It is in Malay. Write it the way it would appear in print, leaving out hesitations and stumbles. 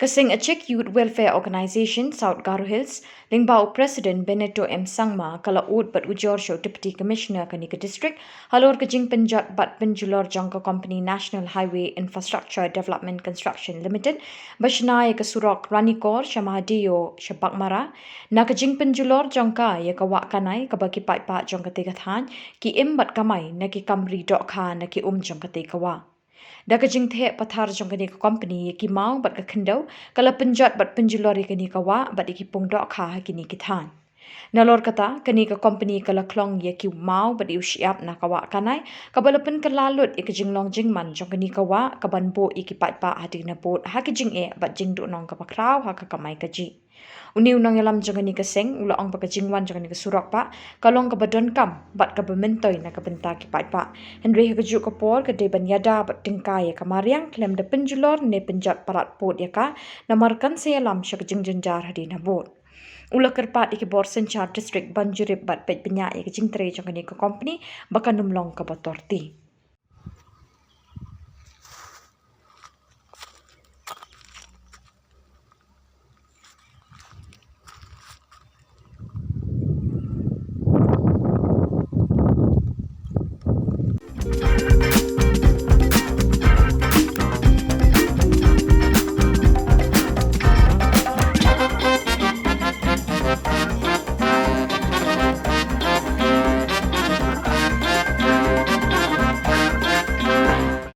Kasing Achek Youth Welfare Organisation South Garo Hills, Lingbao President Benito M. Sangma, Kala Ud Bat Ujor Show Deputy Commissioner Kanika District, Halor Kajing Penjat Bat Julor Jangka Company National Highway Infrastructure Development Construction Limited, Bashnai Kasurok Ranikor, Shamahadiyo, Baghmara, Nakajing Penjulor Jangka, Yakawak Kanai, Kabaki Paipa Jangka Tegathan, Ki Im Bat Kamai, Naki Kamri Dokha, Naki Jangka Tekawa. Dakajing the pathar jong kani company ki mau bat ka khindau kala penjat bat penjulori kani kawa bat ki pungdok kha kini kithan nalor kata kani ka company kala klong ye ki mau bat usiap na kawa kanai kabalapen kalalut ikajing long jingman jong kani kawa kabanbo ikipat pa hati na bot hakijing bat jing do nong ka pakraw ha ka kamai kaji Uniu nang yalam jangani kaseng ula ong pakajingwan jangani kasurok pa kalong kabadon kam bat kabementoy na kabenta ki pa Henry hakajuk kapor ka deban yada bat tingkai ka mariang klem de penjulor ne penjat parat pot ya ka namarkan se yalam syakajing jenjar hadi na bot Ula kerpat ikibor senchar district banjurip bat pet penyak ya kajing tre jangani ka company bakan numlong ka batorti